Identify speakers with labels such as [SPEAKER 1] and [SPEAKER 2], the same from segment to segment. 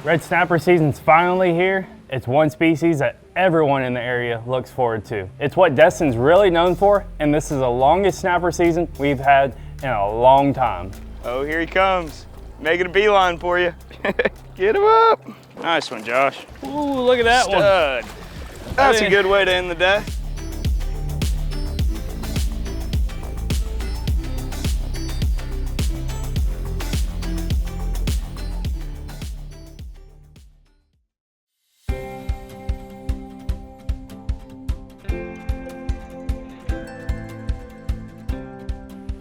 [SPEAKER 1] Red snapper season's finally here. It's one species that everyone in the area looks forward to. It's what Destin's really known for, and this is the longest snapper season we've had in a long time.
[SPEAKER 2] Oh, here he comes. Making a beeline for you. Get him up. Nice one, Josh.
[SPEAKER 1] Ooh, look at that
[SPEAKER 2] Stud.
[SPEAKER 1] one.
[SPEAKER 2] That's a good way to end the day.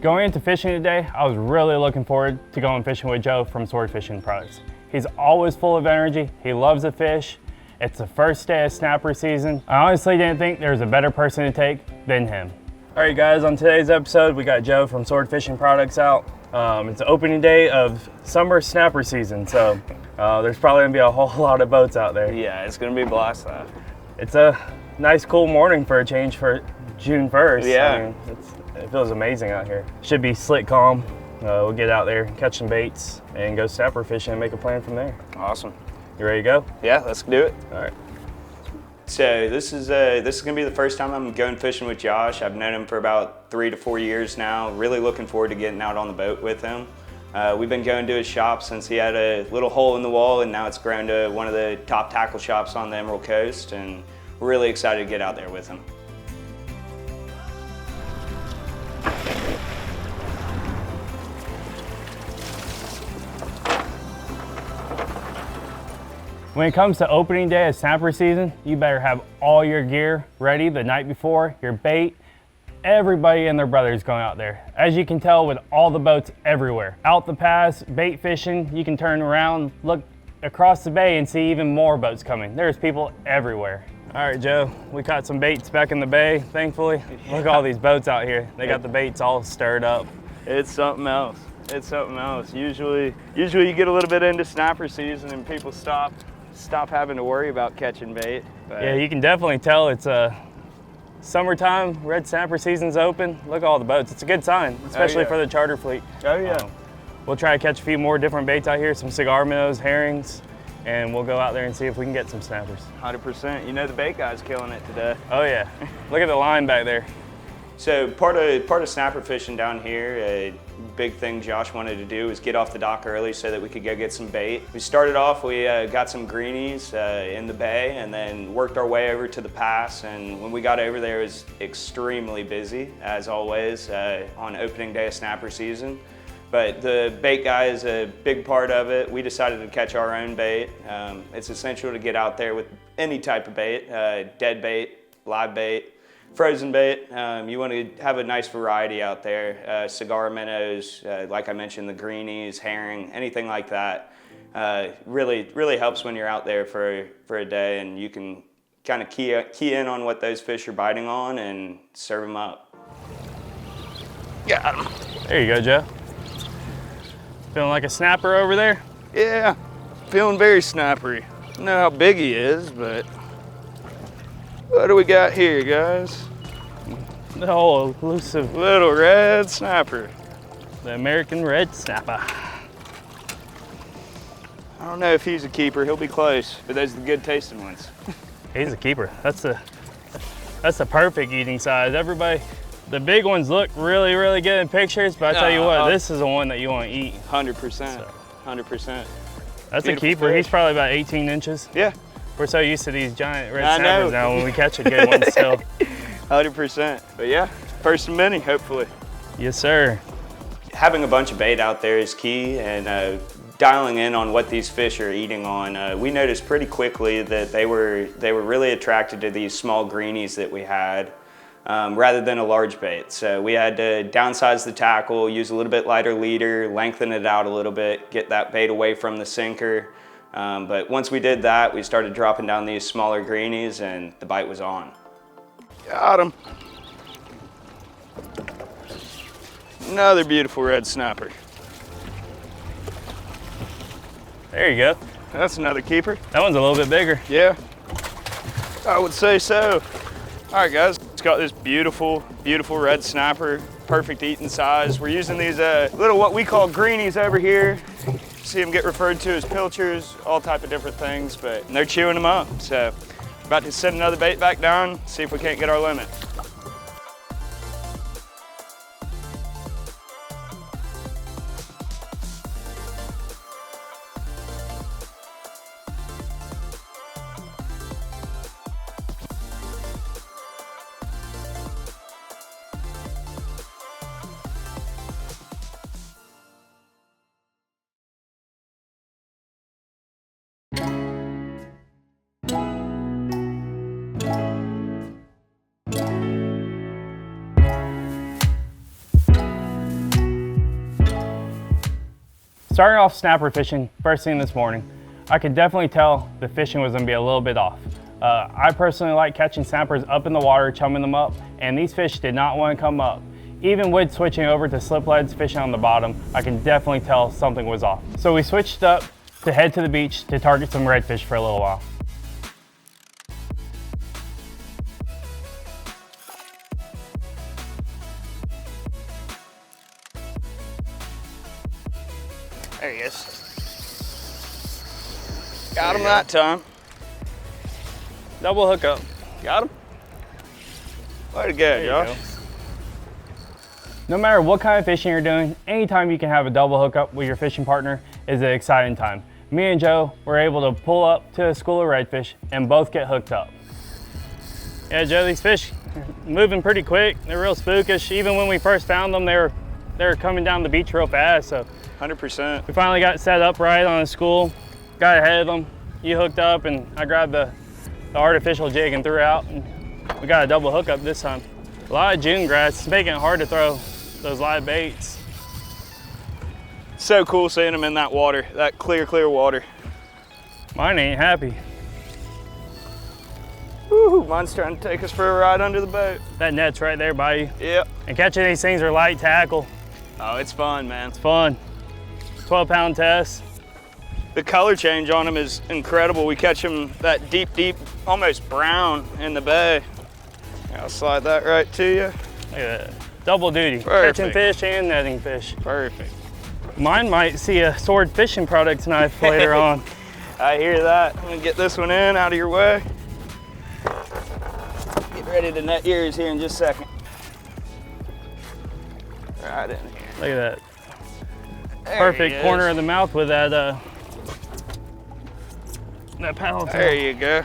[SPEAKER 1] Going into fishing today, I was really looking forward to going fishing with Joe from Sword Fishing Products. He's always full of energy, he loves to fish. It's the first day of snapper season. I honestly didn't think there was a better person to take than him. All right guys, on today's episode, we got Joe from Sword Fishing Products out. It's the opening day of summer snapper season, so there's probably gonna be a whole lot of boats out there.
[SPEAKER 2] Yeah, it's gonna be a blast though.
[SPEAKER 1] It's a nice cool morning for a change for June 1st.
[SPEAKER 2] Yeah.
[SPEAKER 1] I mean, it feels amazing out here. Should be slick calm. We'll get out there, catch some baits, and go snapper fishing and make a plan from there.
[SPEAKER 2] Awesome.
[SPEAKER 1] You ready to go?
[SPEAKER 2] Yeah, let's do it.
[SPEAKER 1] All right.
[SPEAKER 2] So this is gonna be the first time I'm going fishing with Josh. I've known him for about 3 to 4 years now. Really looking forward to getting out on the boat with him. We've been going to his shop since he had a little hole in the wall, and now it's grown to one of the top tackle shops on the Emerald Coast, and we're really excited to get out there with him.
[SPEAKER 1] When it comes to opening day of snapper season, you better have all your gear ready the night before, your bait. Everybody and their brother is going out there. As you can tell with all the boats everywhere. Out the pass, bait fishing, you can turn around, look across the bay and see even more boats coming. There's people everywhere. All right, Joe, we caught some baits back in the bay, thankfully. Yeah. Look at all these boats out here. They got the baits all stirred up.
[SPEAKER 2] It's something else. It's something else. Usually you get a little bit into snapper season and people stop having to worry about catching bait. But
[SPEAKER 1] yeah, you can definitely tell it's summertime, red snapper season's open. Look at all the boats. It's a good sign, especially for the charter fleet.
[SPEAKER 2] Oh yeah.
[SPEAKER 1] We'll try to catch a few more different baits out here, some cigar minnows, herrings, and we'll go out there and see if we can get some snappers.
[SPEAKER 2] 100%. You know the bait guy's killing it today.
[SPEAKER 1] Oh yeah. Look at the line back there.
[SPEAKER 2] So part of snapper fishing down here, a big thing Josh wanted to do was get off the dock early so that we could go get some bait. We started off, we got some greenies in the bay and then worked our way over to the pass, and when we got over there it was extremely busy, as always, on opening day of snapper season. But the bait guy is a big part of it. We decided to catch our own bait. It's essential to get out there with any type of bait, dead bait, live bait, frozen bait. You want to have a nice variety out there. Cigar minnows, like I mentioned, the greenies, herring, anything like that. Really helps when you're out there for a day, and you can kind of key in on what those fish are biting on and serve them up. Got him.
[SPEAKER 1] There you go, Joe. Feeling like a snapper over there?
[SPEAKER 2] Yeah, feeling very snappery. I don't know how big he is, but what do we got here, guys?
[SPEAKER 1] Oh, elusive.
[SPEAKER 2] Little red snapper.
[SPEAKER 1] The American red snapper.
[SPEAKER 2] I don't know if he's a keeper. He'll be close, but those are the good tasting ones.
[SPEAKER 1] He's a keeper. That's the perfect eating size. Everybody, the big ones look really, really good in pictures, but I tell you what, this is the one that you want to eat.
[SPEAKER 2] 100%, 100%.
[SPEAKER 1] That's a keeper. He's probably about 18 inches.
[SPEAKER 2] Yeah.
[SPEAKER 1] We're so used to these giant red snappers now. When we catch a good one still.
[SPEAKER 2] 100%. But yeah, first of many, hopefully.
[SPEAKER 1] Yes, sir.
[SPEAKER 2] Having a bunch of bait out there is key, and dialing in on what these fish are eating on. We noticed pretty quickly that they were really attracted to these small greenies that we had, rather than a large bait. So we had to downsize the tackle, use a little bit lighter leader, lengthen it out a little bit, get that bait away from the sinker. But once we did that, we started dropping down these smaller greenies and the bite was on. Got him. Another beautiful red snapper.
[SPEAKER 1] There you go.
[SPEAKER 2] That's another keeper.
[SPEAKER 1] That one's a little bit bigger.
[SPEAKER 2] Yeah, I would say so. All right, guys, it's got this beautiful, beautiful red snapper, perfect eating size. We're using these little what we call greenies over here. see them get referred to as pilchers, all type of different things, but they're chewing them up. So about to set another bait back down, see if we can't get our limit.
[SPEAKER 1] Starting off snapper fishing first thing this morning, I could definitely tell the fishing was gonna be a little bit off. I personally like catching snappers up in the water, chumming them up, and these fish did not want to come up. Even with switching over to slip leads fishing on the bottom, I can definitely tell something was off. So we switched up to head to the beach to target some redfish for a little while.
[SPEAKER 2] There he is. Got him that time.
[SPEAKER 1] Double hookup.
[SPEAKER 2] Got him. Way to go, Josh.
[SPEAKER 1] No matter what kind of fishing you're doing, anytime you can have a double hookup with your fishing partner is an exciting time. Me and Joe were able to pull up to a school of redfish and both get hooked up. Yeah, Joe, these fish are moving pretty quick. They're real spookish. Even when we first found them, they were coming down the beach real fast. So
[SPEAKER 2] 100%.
[SPEAKER 1] we finally got set up right on a school, got ahead of them. You hooked up and I grabbed the artificial jig and threw out, and we got a double hookup this time. A lot of June grass, it's making it hard to throw those live baits.
[SPEAKER 2] So cool seeing them in that water, that clear water.
[SPEAKER 1] Mine ain't happy.
[SPEAKER 2] Woo, mine's trying to take us for a ride under the boat.
[SPEAKER 1] That net's right there by you.
[SPEAKER 2] Yep.
[SPEAKER 1] And catching these things are light tackle.
[SPEAKER 2] Oh, it's fun, man.
[SPEAKER 1] It's fun. 12-pound test.
[SPEAKER 2] The color change on them is incredible. We catch them that deep, almost brown in the bay. I'll slide that right to you.
[SPEAKER 1] Look at that. Double duty.
[SPEAKER 2] Perfect.
[SPEAKER 1] Catching fish and netting fish.
[SPEAKER 2] Perfect.
[SPEAKER 1] Mine might see a sword fishing products knife later on.
[SPEAKER 2] I hear that. I'm gonna get this one in, out of your way. Get ready to net yours here in just a second. Right in here.
[SPEAKER 1] Look at that.
[SPEAKER 2] There
[SPEAKER 1] Perfect corner of the mouth with that paddle tail.
[SPEAKER 2] There you go.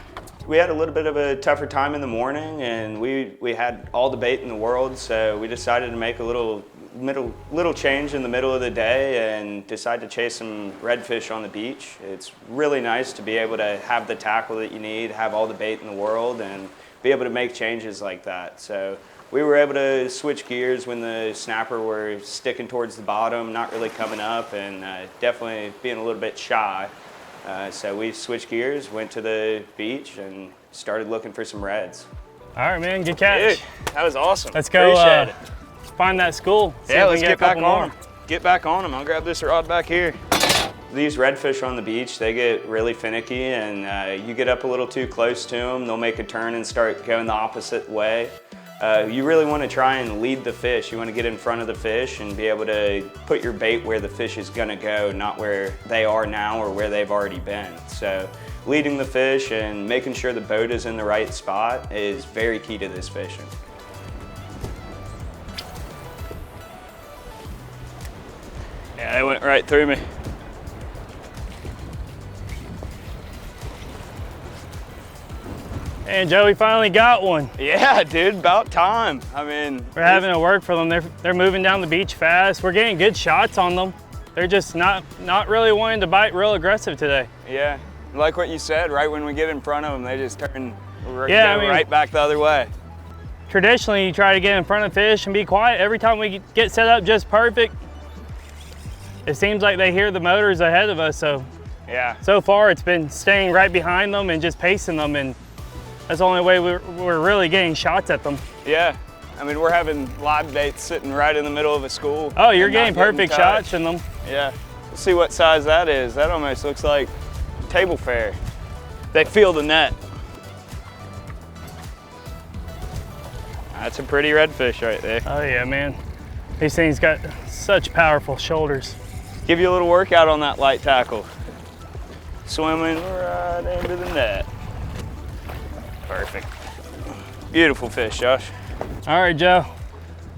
[SPEAKER 2] We had a little bit of a tougher time in the morning, and we had all the bait in the world, so we decided to make a little change in the middle of the day and decide to chase some redfish on the beach. It's really nice to be able to have the tackle that you need, have all the bait in the world, and be able to make changes like that. So we were able to switch gears when the snapper were sticking towards the bottom, not really coming up, and definitely being a little bit shy. So we switched gears, went to the beach, and started looking for some reds.
[SPEAKER 1] All right, man, good catch.
[SPEAKER 2] Dude, that was awesome.
[SPEAKER 1] Let's go
[SPEAKER 2] Appreciate it.
[SPEAKER 1] find that school.
[SPEAKER 2] Yeah, let's get back
[SPEAKER 1] on
[SPEAKER 2] on them. Get back on them. I'll grab this rod back here. These redfish on the beach, they get really finicky, and you get up a little too close to them, they'll make a turn and start going the opposite way. You really want to try and lead the fish. You want to get in front of the fish and be able to put your bait where the fish is going to go, not where they are now or where they've already been. So leading the fish and making sure the boat is in the right spot is very key to this fishing. Yeah, they went right through me.
[SPEAKER 1] And Joe, we finally got one.
[SPEAKER 2] Yeah, dude, about time. I mean,
[SPEAKER 1] We're having to work for them. They're moving down the beach fast. We're getting good shots on them. They're just not really wanting to bite real aggressive today.
[SPEAKER 2] Yeah, like what you said, right when we get in front of them, they just turn
[SPEAKER 1] right
[SPEAKER 2] back the other way.
[SPEAKER 1] Traditionally, you try to get in front of fish and be quiet. Every time we get set up just perfect, it seems like they hear the motors ahead of us. So
[SPEAKER 2] yeah,
[SPEAKER 1] so far it's been staying right behind them and just pacing them, and that's the only way we're really getting shots at them.
[SPEAKER 2] Yeah, I mean, we're having live baits sitting right in the middle of a school.
[SPEAKER 1] Oh, you're getting perfect shots in them.
[SPEAKER 2] Yeah, let's see what size that is. That almost looks like table fare. They feel the net. That's a pretty redfish right there.
[SPEAKER 1] Oh yeah, man. These things got such powerful shoulders.
[SPEAKER 2] Give you a little workout on that light tackle. Swimming right into the net. Perfect. Beautiful fish, Josh.
[SPEAKER 1] All right, Joe.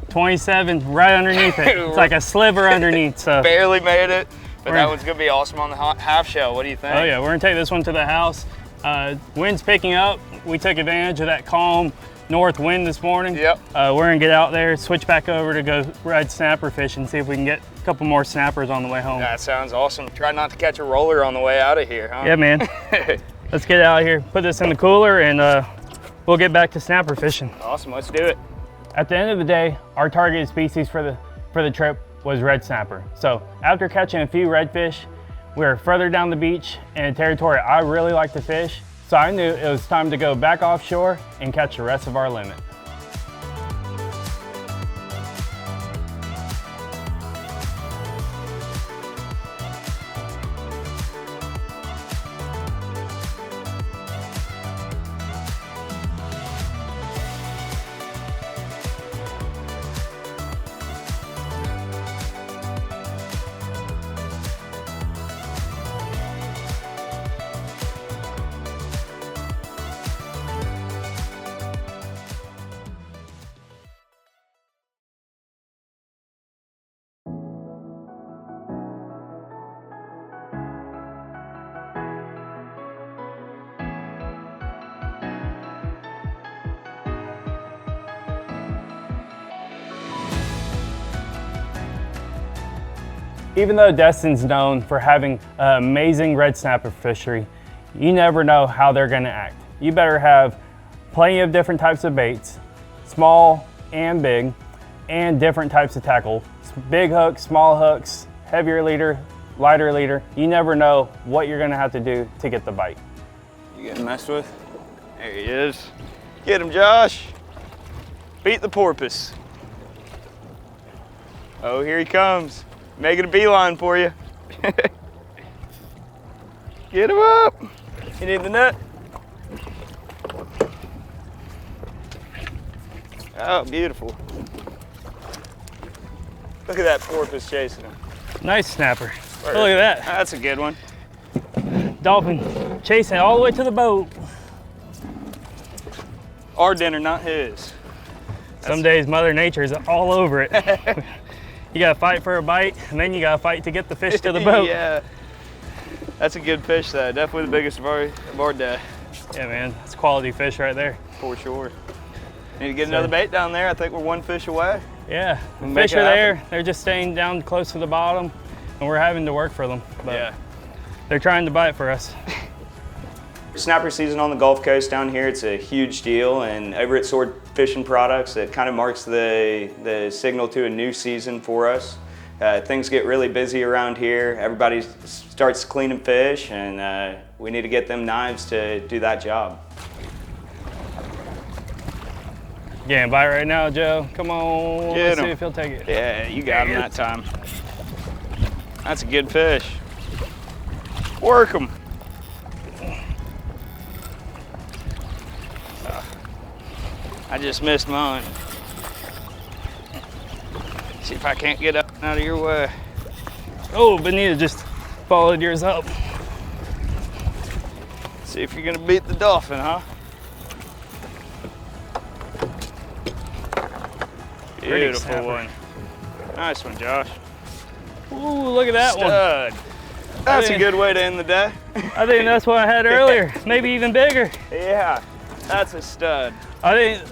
[SPEAKER 1] 27 right underneath it. It's like a sliver underneath. So
[SPEAKER 2] Barely made it, but that one's gonna be awesome on the half shell. What do you think?
[SPEAKER 1] Oh yeah, we're gonna take this one to the house. Wind's picking up. We took advantage of that calm north wind this morning.
[SPEAKER 2] Yep.
[SPEAKER 1] We're gonna get out there, switch back over to go red snapper fish and see if we can get a couple more snappers on the way home.
[SPEAKER 2] That sounds awesome. Try not to catch a roller on the way out of here, huh?
[SPEAKER 1] Yeah, man. Let's get out of here, put this in the cooler, and we'll get back to snapper fishing.
[SPEAKER 2] Awesome, let's do it.
[SPEAKER 1] At the end of the day, our targeted species for the trip was red snapper. So after catching a few redfish, we were further down the beach in a territory I really like to fish. So I knew it was time to go back offshore and catch the rest of our limit. Even though Destin's known for having an amazing red snapper fishery, you never know how they're gonna act. You better have plenty of different types of baits, small and big, and different types of tackle. Big hooks, small hooks, heavier leader, lighter leader. You never know what you're gonna have to do to get the bite.
[SPEAKER 2] You getting messed with? There he is. Get him, Josh. Beat the porpoise. Oh, here he comes. Making a beeline for you. Get him up. You need the net? Oh, beautiful. Look at that porpoise chasing him.
[SPEAKER 1] Nice snapper. Oh, look at that.
[SPEAKER 2] That's a good one.
[SPEAKER 1] Dolphin chasing all the way to the boat.
[SPEAKER 2] Our dinner, not his.
[SPEAKER 1] Some days Mother Nature is all over it. You gotta fight for a bite, and then you gotta fight to get the fish to the boat.
[SPEAKER 2] Yeah, that's a good fish though. Definitely the biggest of our day.
[SPEAKER 1] Yeah, man, it's quality fish right there.
[SPEAKER 2] For sure. Need to get another bait down there. I think we're one fish away.
[SPEAKER 1] Yeah, the
[SPEAKER 2] Make
[SPEAKER 1] fish
[SPEAKER 2] it
[SPEAKER 1] are there.
[SPEAKER 2] happen.
[SPEAKER 1] They're just staying down close to the bottom, and we're having to work for them. But
[SPEAKER 2] Yeah.
[SPEAKER 1] they're trying to bite for us.
[SPEAKER 2] Snapper season on the Gulf Coast down here, it's a huge deal, and over at Sword Fishing Products, it kind of marks the signal to a new season for us. Things get really busy around here. Everybody starts cleaning fish, and we need to get them knives to do that job.
[SPEAKER 1] Getting a bite right now, Joe. Come on,
[SPEAKER 2] Get
[SPEAKER 1] let's
[SPEAKER 2] him.
[SPEAKER 1] see if he'll take it.
[SPEAKER 2] Yeah, you got him that time. That's a good fish. Work him. I just missed mine. See if I can't get up and out of your way.
[SPEAKER 1] Oh, Benita just followed yours up.
[SPEAKER 2] See if you're gonna beat the dolphin, huh? Beautiful
[SPEAKER 1] snapper.
[SPEAKER 2] one. Nice one, Josh.
[SPEAKER 1] Ooh, look at that one.
[SPEAKER 2] Stud. That's a
[SPEAKER 1] think-
[SPEAKER 2] good way to end the day.
[SPEAKER 1] I think that's what I had earlier. Maybe even bigger.
[SPEAKER 2] Yeah, that's a stud.
[SPEAKER 1] I think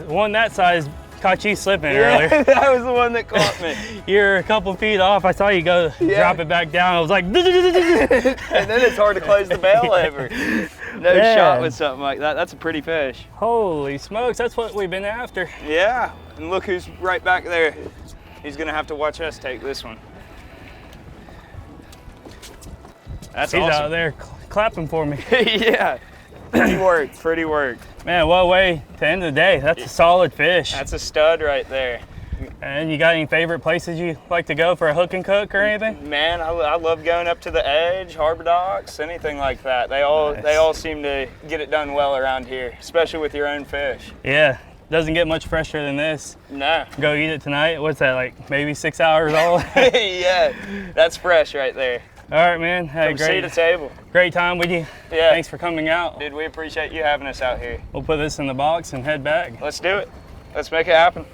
[SPEAKER 1] one that size caught you slipping earlier.
[SPEAKER 2] That was the one that caught me.
[SPEAKER 1] You're a couple feet off. I saw you go drop it back down. I was like,
[SPEAKER 2] And then it's hard to close the bail over. No
[SPEAKER 1] Yeah.
[SPEAKER 2] shot with something like that. That's a pretty fish.
[SPEAKER 1] holy smokes, that's what we've been after.
[SPEAKER 2] Yeah, and look who's right back there. He's gonna have to watch us take this one. That's
[SPEAKER 1] He's
[SPEAKER 2] awesome.
[SPEAKER 1] out there clapping for me.
[SPEAKER 2] Yeah, pretty worked, pretty worked.
[SPEAKER 1] Man, what a way to end the day. That's a solid fish.
[SPEAKER 2] That's a stud right there.
[SPEAKER 1] And you got any favorite places you like to go for a hook and cook or anything?
[SPEAKER 2] Man, I love going up to the edge, harbor docks, anything like that. They all seem to get it done well around here, especially with your own fish.
[SPEAKER 1] Yeah, doesn't get much fresher than this.
[SPEAKER 3] No.
[SPEAKER 1] Go eat it tonight. What's that, like maybe 6 hours old?
[SPEAKER 3] Yeah, that's fresh right there.
[SPEAKER 1] All right, man. Hey,
[SPEAKER 3] From sea to table.
[SPEAKER 1] Great time with you.
[SPEAKER 3] Yeah.
[SPEAKER 1] Thanks for coming out.
[SPEAKER 3] Dude, we appreciate you having us out here.
[SPEAKER 1] We'll put this in the box and head back.
[SPEAKER 3] Let's do it. Let's make it happen.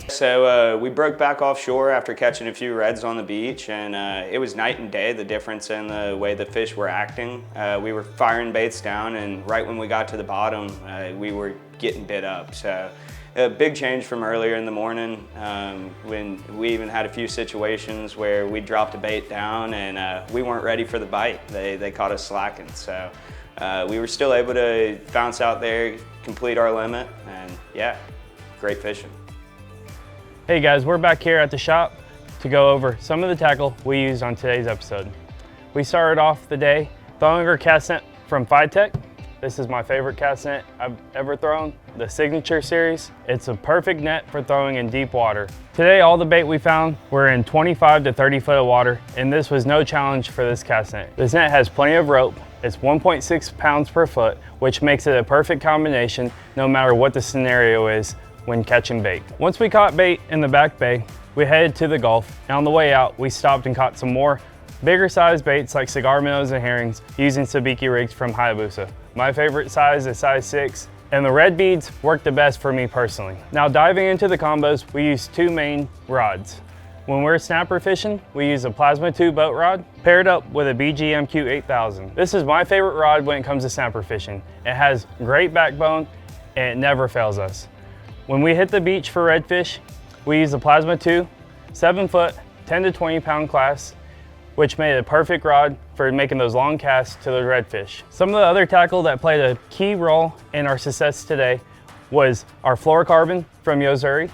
[SPEAKER 2] So we broke back offshore after catching a few reds on the beach, and it was night and day, the difference in the way the fish were acting. We were firing baits down, and right when we got to the bottom, we were getting bit up. So a big change from earlier in the morning, when we even had a few situations where we dropped a bait down and we weren't ready for the bite. They caught us slacking. So we were still able to bounce out there, complete our limit, and yeah, great fishing.
[SPEAKER 1] Hey guys, we're back here at the shop to go over some of the tackle we used on today's episode. We started off the day throwing our cast net from Tech. This is my favorite cast net I've ever thrown, the Signature series. It's a perfect net for throwing in deep water. Today, all the bait we found were in 25 to 30 foot of water, and this was no challenge for this cast net. This net has plenty of rope. It's 1.6 pounds per foot, which makes it a perfect combination no matter what the scenario is when catching bait. Once we caught bait in the back bay, we headed to the Gulf, and on the way out, we stopped and caught some more bigger size baits like cigar minnows and herrings using sabiki rigs from Hayabusa. My favorite size is size 6, and the red beads work the best for me personally. Now diving into the combos, we use two main rods. When we're snapper fishing, we use a Plasma 2 boat rod paired up with a BGMQ 8000. This is my favorite rod when it comes to snapper fishing. It has great backbone and it never fails us. When we hit the beach for redfish, we use the Plasma 2, 7 foot, 10 to 20 pound class, which made it a perfect rod for making those long casts to the redfish. Some of the other tackle that played a key role in our success today was our fluorocarbon from Yozuri.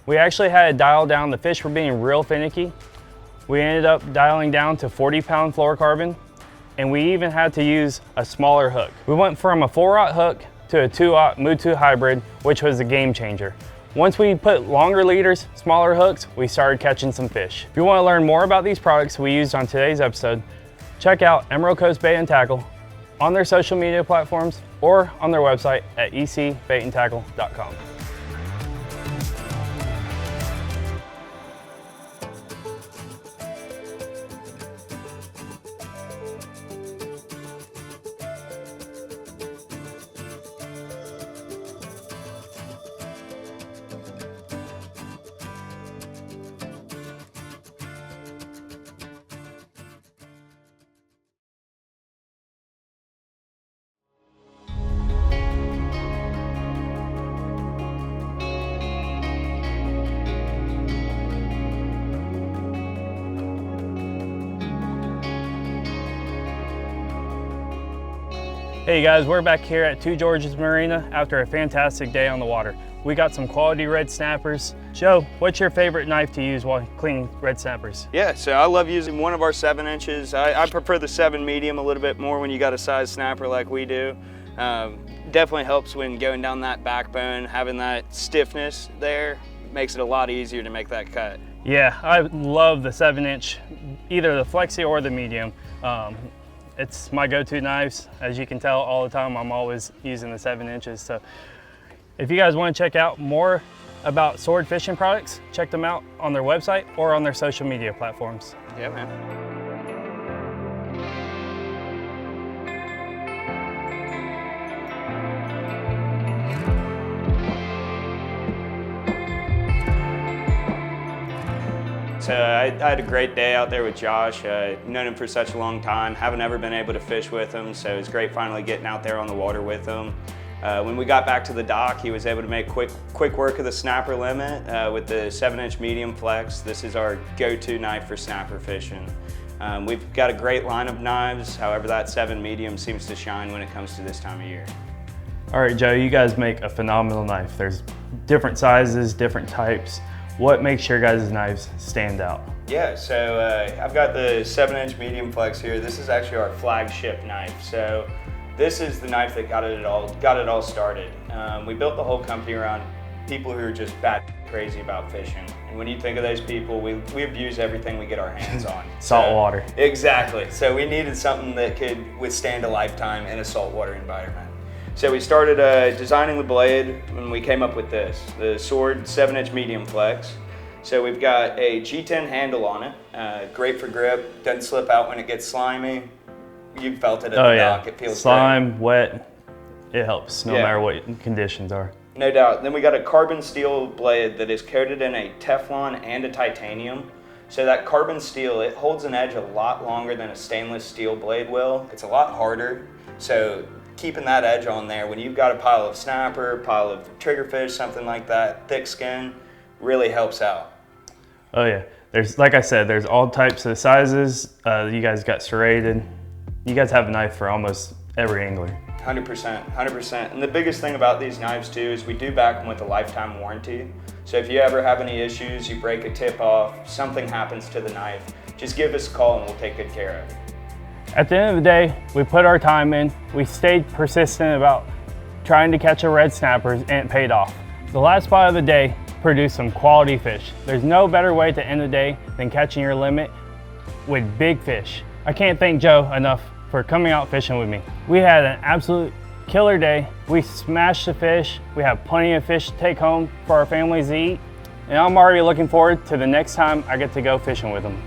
[SPEAKER 1] We actually had to dial down, the fish were being real finicky. We ended up dialing down to 40-pound fluorocarbon, and we even had to use a smaller hook. We went from a 4-aught hook to a 2-aught Mutu hybrid, which was a game changer. Once we put longer leaders, smaller hooks, we started catching some fish. If you want to learn more about these products we used on today's episode, check out Emerald Coast Bait and Tackle on their social media platforms or on their website at ecbaitandtackle.com. Hey guys, we're back here at Two Georges Marina after a fantastic day on the water. We got some quality red snappers. Joe, what's your favorite knife to use while cleaning red snappers?
[SPEAKER 3] Yeah, so I love using one of our 7 inches. I prefer the 7 medium a little bit more when you got a size snapper like we do. Definitely helps when going down that backbone, having that stiffness there makes it a lot easier to make that cut.
[SPEAKER 1] Yeah, I love the 7-inch, either the flexi or the medium. It's my go-to knives. As you can tell, all the time I'm always using the 7 inches. So if you guys want to check out more about sword fishing products, check them out on their website or on their social media platforms.
[SPEAKER 3] Yeah, man.
[SPEAKER 2] So I had a great day out there with Josh. Known him for such a long time. Haven't ever been able to fish with him, so it was great finally getting out there on the water with him. When we got back to the dock, he was able to make quick work of the snapper limit with the 7-inch medium flex. This is our go-to knife for snapper fishing. We've got a great line of knives, however that 7 medium seems to shine when it comes to this time of year.
[SPEAKER 1] All right, Joe, you guys make a phenomenal knife. There's different sizes, different types. What makes your guys' knives stand out?
[SPEAKER 2] Yeah, so I've got the 7-inch medium flex here. This is actually our flagship knife. So this is the knife that got it all started. We built the whole company around people who are just bat crazy about fishing. And when you think of those people, we abuse everything we get our hands on.
[SPEAKER 1] Salt water.
[SPEAKER 2] Exactly. So we needed something that could withstand a lifetime in a saltwater environment. So we started designing the blade when we came up with this, the Sword 7-inch medium flex. So we've got a G10 handle on it, great for grip, doesn't slip out when it gets slimy. You've felt it at the dock, it feels
[SPEAKER 1] slime,
[SPEAKER 2] great.
[SPEAKER 1] wet, it helps no matter what conditions are.
[SPEAKER 2] No doubt. Then we got a carbon steel blade that is coated in a Teflon and a titanium. So that carbon steel, it holds an edge a lot longer than a stainless steel blade will. It's a lot harder. So keeping that edge on there, when you've got a pile of snapper, pile of triggerfish, something like that, thick skin, really helps out.
[SPEAKER 1] Oh yeah, there's, like I said, there's all types of sizes. You guys got serrated. You guys have a knife for almost every angler.
[SPEAKER 2] 100%, 100%. And the biggest thing about these knives too is we do back them with a lifetime warranty. So if you ever have any issues, you break a tip off, something happens to the knife, just give us a call and we'll take good care of it.
[SPEAKER 1] At the end of the day, we put our time in, we stayed persistent about trying to catch a red snapper, and it paid off. The last spot of the day produced some quality fish. There's no better way to end the day than catching your limit with big fish. I can't thank Joe enough for coming out fishing with me. We had an absolute killer day. We smashed the fish. We have plenty of fish to take home for our families to eat. And I'm already looking forward to the next time I get to go fishing with them.